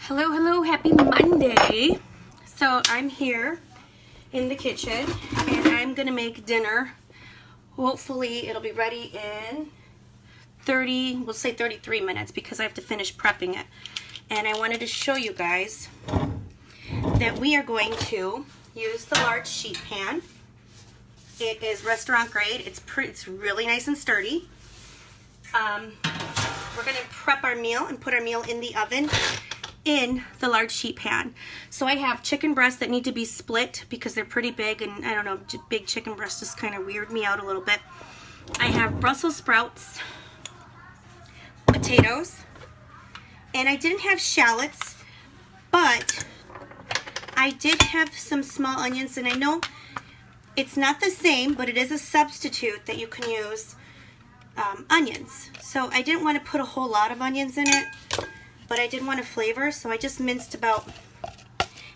Hello, hello, happy Monday. So I'm here in the kitchen and I'm gonna make dinner. Hopefully it'll be ready in 30, we'll say 33 minutes because I have to finish prepping it. And I wanted to show you guys that we are going to use the large sheet pan. It is restaurant grade. It's really nice and sturdy. We're gonna prep our meal and put our meal in the oven in the large sheet pan. So I have chicken breasts that need to be split because they're pretty big, and I don't know, big chicken breasts just kind of weird me out a little bit. I have Brussels sprouts, potatoes, and I didn't have shallots, but I did have some small onions, and I know it's not the same, but it is a substitute that you can use onions. So I didn't want to put a whole lot of onions in it, but I did want a flavor, so I just minced about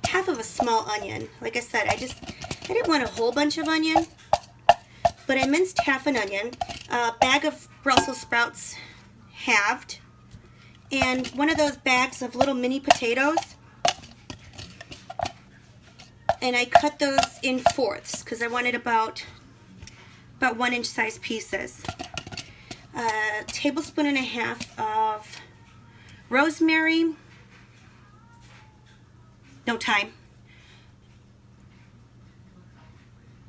half of a small onion. Like I said, I didn't want a whole bunch of onion, but I minced half an onion, a bag of Brussels sprouts halved, and one of those bags of little mini potatoes, and I cut those in fourths because I wanted about 1 inch size pieces. A tablespoon and a half of rosemary, no thyme,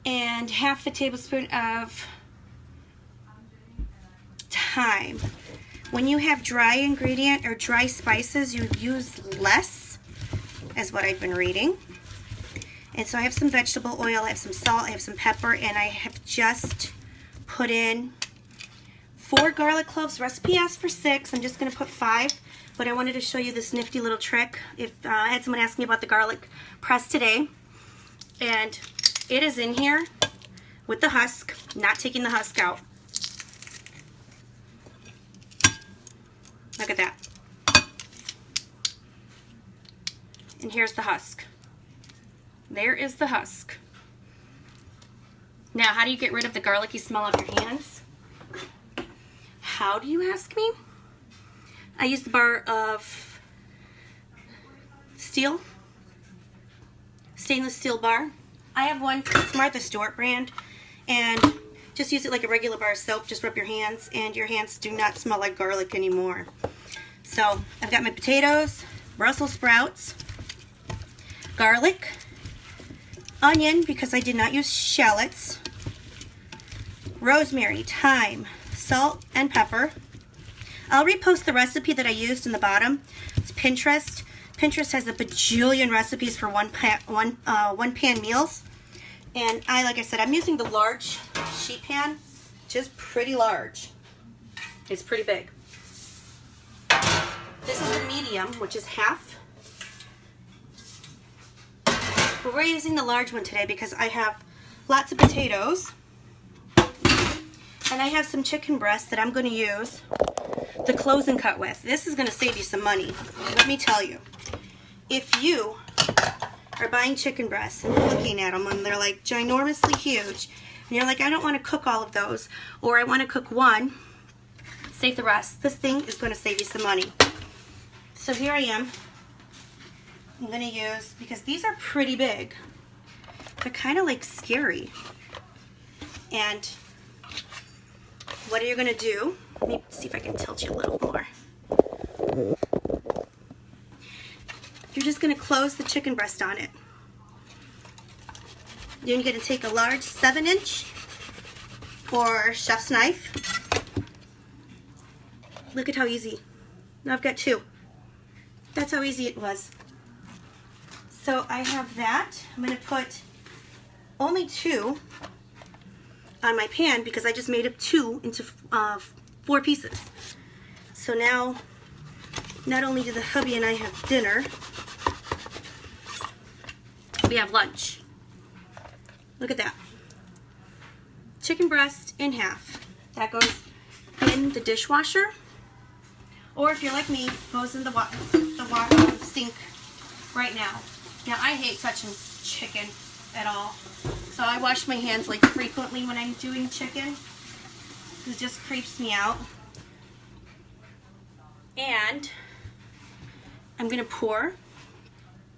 and half a tablespoon of thyme. When you have dry ingredient or dry spices, you use less, is what I've been reading. And so I have some vegetable oil, I have some salt, I have some pepper, and I have just put in 4 garlic cloves. Recipe asks for 6. I'm just going to put 5. But I wanted to show you this nifty little trick. I had someone ask me about the garlic press today, and it is in here with the husk, not taking the husk out. Look at that. And here's the husk. There is the husk. Now, how do you get rid of the garlicky smell off your hands? How do you ask me? I use the bar of stainless steel bar. I have one, it's Martha Stewart brand, and just use it like a regular bar of soap. Just rub your hands, and your hands do not smell like garlic anymore. So I've got my potatoes, Brussels sprouts, garlic, onion because I did not use shallots, rosemary, thyme, salt, and pepper. I'll repost the recipe that I used in the bottom. It's Pinterest. Pinterest has a bajillion recipes for one pan meals. And like I said, I'm using the large sheet pan, which is pretty large. It's pretty big. This is the medium, which is half. But we're using the large one today because I have lots of potatoes. And I have some chicken breasts that I'm going to use the close and cut with. This is going to save you some money. Let me tell you. If you are buying chicken breasts and looking at them and they're like ginormously huge, and you're like, I don't want to cook all of those, or I want to cook one, save the rest. This thing is going to save you some money. So here I am. I'm going to use, because these are pretty big, they're kind of like scary. And what are you going to do? Let me see if I can tilt you a little more. You're just going to close the chicken breast on it. Then you're going to take a large 7-inch or chef's knife. Look at how easy. Now I've got 2. That's how easy it was. So I have that. I'm going to put only 2 on my pan because I just made up 2 into 4 pieces. So now, not only do the hubby and I have dinner, we have lunch. Look at that. Chicken breast in half. That goes in the dishwasher. Or if you're like me, goes in the sink right now. Now, I hate touching chicken at all. So I wash my hands like frequently when I'm doing chicken. It just creeps me out. And I'm gonna pour.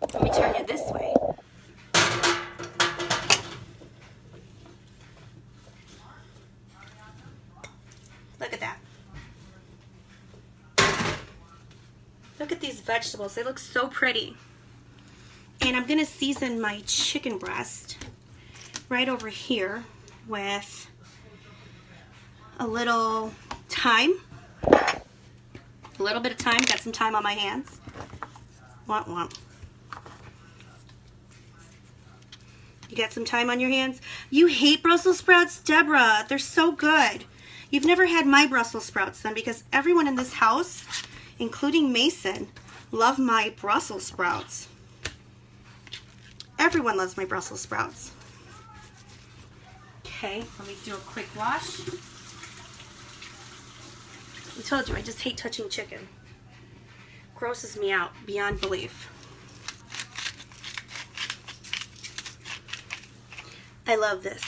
Let me turn it this way. Look at that. Look at these vegetables. They look so pretty. And I'm gonna season my chicken breast right over here with a little thyme. A little bit of thyme. Got some thyme on my hands. Womp womp. You got some thyme on your hands? You hate Brussels sprouts? Deborah, they're so good. You've never had my Brussels sprouts then, because everyone in this house, including Mason, love my Brussels sprouts. Everyone loves my Brussels sprouts. Okay, let me do a quick wash. I told you, I just hate touching chicken. Grosses me out beyond belief. I love this.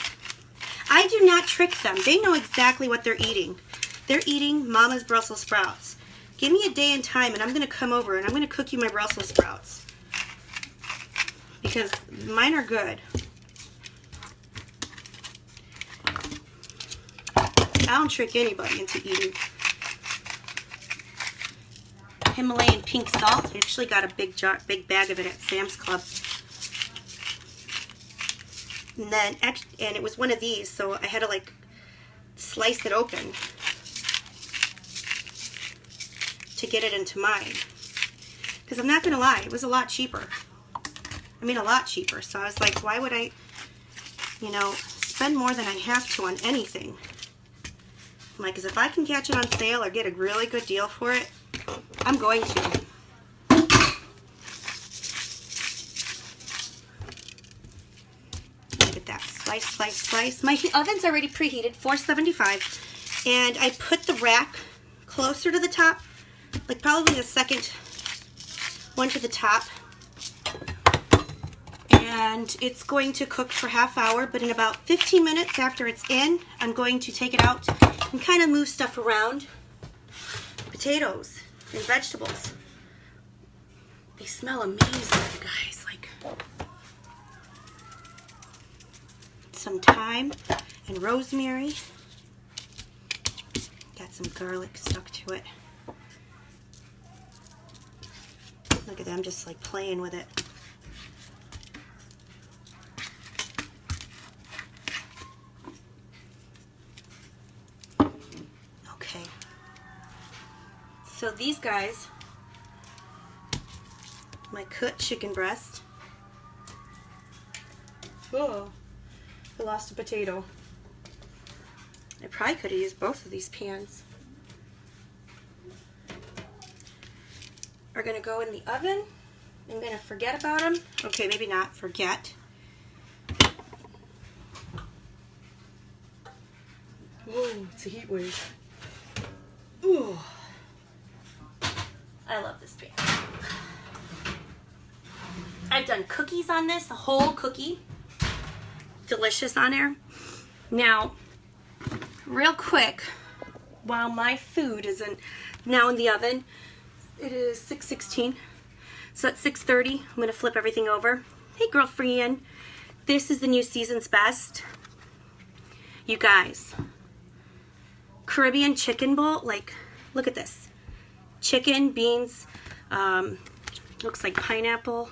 I do not trick them. They know exactly what they're eating. They're eating Mama's Brussels sprouts. Give me a day and time and I'm going to come over and I'm going to cook you my Brussels sprouts. Because mine are good. I don't trick anybody into eating. Himalayan pink salt. I actually got a big bag of it at Sam's Club. And then, and it was one of these, so I had to like slice it open to get it into mine. Because I'm not going to lie, it was a lot cheaper. I mean, a lot cheaper. So I was like, why would I, you know, spend more than I have to on anything? I'm like, because if I can catch it on sale or get a really good deal for it, I'm going to. Look at that. Slice, slice, slice. My oven's already preheated, 475. And I put the rack closer to the top, like probably the second one to the top. And it's going to cook for half hour, but in about 15 minutes after it's in, I'm going to take it out and kind of move stuff around. Potatoes and vegetables. They smell amazing, you guys. Like some thyme and rosemary. Got some garlic stuck to it. Look at them just like playing with it. Okay. So these guys, my cut chicken breast. Oh, I lost a potato. I probably could have used both of these pans. Are gonna go in the oven. I'm gonna forget about them. Okay, maybe not forget. Whoa, it's a heat wave. Ooh. I love this pan. I've done cookies on this, a whole cookie. Delicious on there. Now, real quick, while my food isn't now in the oven, it is 6:16. So at 6:30, I'm gonna flip everything over. Hey girlfriend, this is the new season's best. You guys, Caribbean chicken bowl, like, look at this. Chicken, beans, looks like pineapple.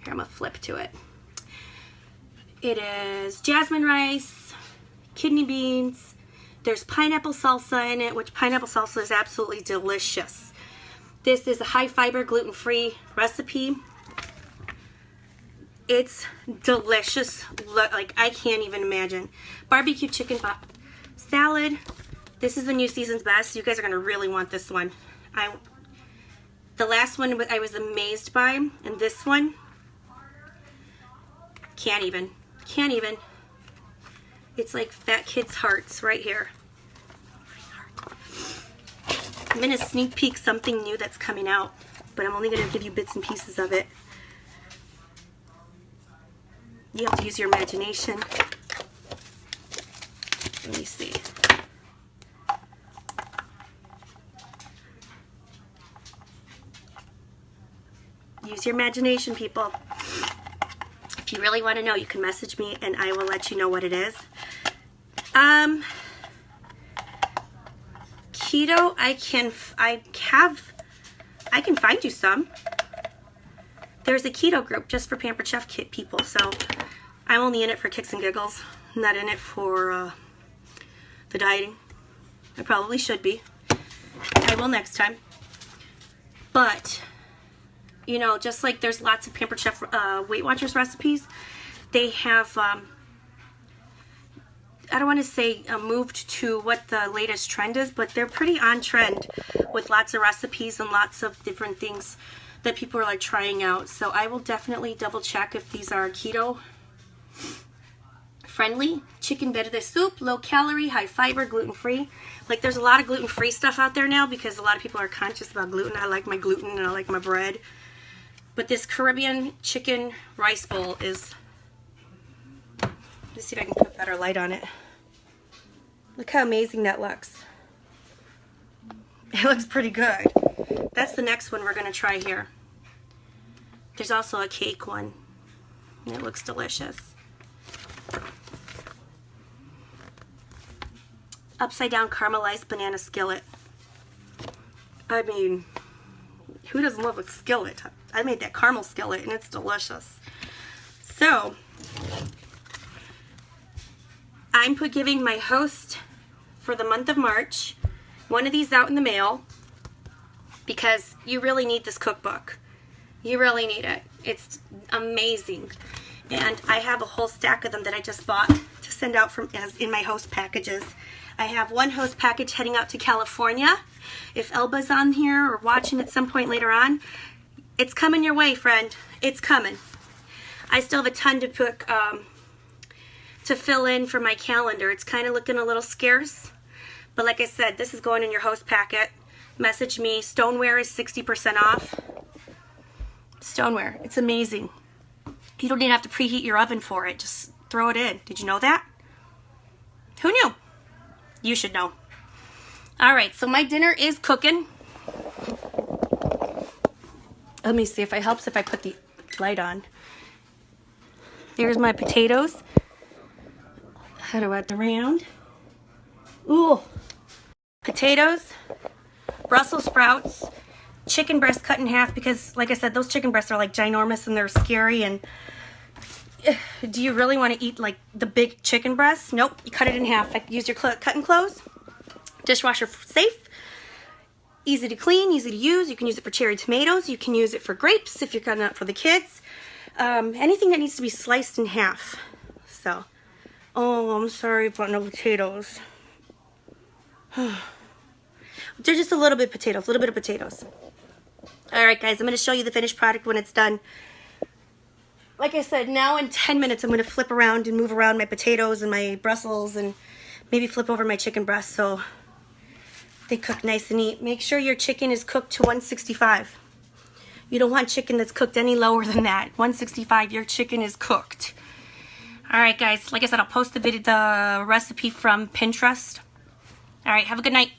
Here, I'm gonna flip to it. It is jasmine rice, kidney beans. There's pineapple salsa in it, which pineapple salsa is absolutely delicious. This is a high fiber, gluten-free recipe. It's delicious. Like, I can't even imagine. Barbecue chicken salad. This is the new season's best. You guys are gonna really want this one. The last one I was amazed by, and this one, can't even. It's like fat kids' hearts right here. I'm gonna sneak peek something new that's coming out, but I'm only gonna give you bits and pieces of it. You have to use your imagination. Let me see. Use your imagination, people. If you really want to know, you can message me and I will let you know what it is. Keto, I can find you some. There's a keto group just for Pampered Chef Kit people, so I'm only in it for kicks and giggles. I'm not in it for the dieting. I probably should be. I will next time. But, you know, just like there's lots of Pampered Chef Weight Watchers recipes, they have, I don't want to say moved to what the latest trend is, but they're pretty on trend with lots of recipes and lots of different things that people are like trying out. So I will definitely double check if these are keto friendly. Chicken verde soup, low calorie, high fiber, gluten free. Like there's a lot of gluten free stuff out there now because a lot of people are conscious about gluten. I like my gluten and I like my bread. But this Caribbean chicken rice bowl is, let's see if I can put a better light on it. Look how amazing that looks. It looks pretty good. That's the next one we're going to try here. There's also a cake one. And it looks delicious. Upside down caramelized banana skillet. I mean, who doesn't love a skillet? I made that caramel skillet and it's delicious. So, I'm giving my host for the month of March one of these out in the mail because you really need this cookbook. You really need it. It's amazing. And I have a whole stack of them that I just bought to send out as in my host packages. I have one host package heading out to California. If Elba's on here or watching at some point later on, it's coming your way, friend. It's coming. I still have a ton to put, to fill in for my calendar. It's kind of looking a little scarce. But like I said, this is going in your host packet. Message me. Stoneware is 60% off. Stoneware. It's amazing. You don't even have to preheat your oven for it. Just throw it in. Did you know that? Who knew? You should know. Alright, so my dinner is cooking. Let me see if it helps if I put the light on. There's my potatoes. How do I get around? Ooh. Potatoes, Brussels sprouts, chicken breast cut in half because, like I said, those chicken breasts are like ginormous and they're scary. And do you really want to eat like the big chicken breast? Nope. You cut it in half. Use your cut and close. Dishwasher safe. Easy to clean, easy to use. You can use it for cherry tomatoes. You can use it for grapes if you're cutting it for the kids. Anything that needs to be sliced in half. So, oh, I'm sorry about no potatoes. They're just a little bit of potatoes, a little bit of potatoes. Alright guys, I'm going to show you the finished product when it's done. Like I said, now in 10 minutes I'm going to flip around and move around my potatoes and my Brussels and maybe flip over my chicken breast so they cook nice and neat. Make sure your chicken is cooked to 165. You don't want chicken that's cooked any lower than that. 165, your chicken is cooked. Alright guys, like I said, I'll post the recipe from Pinterest. Alright, have a good night.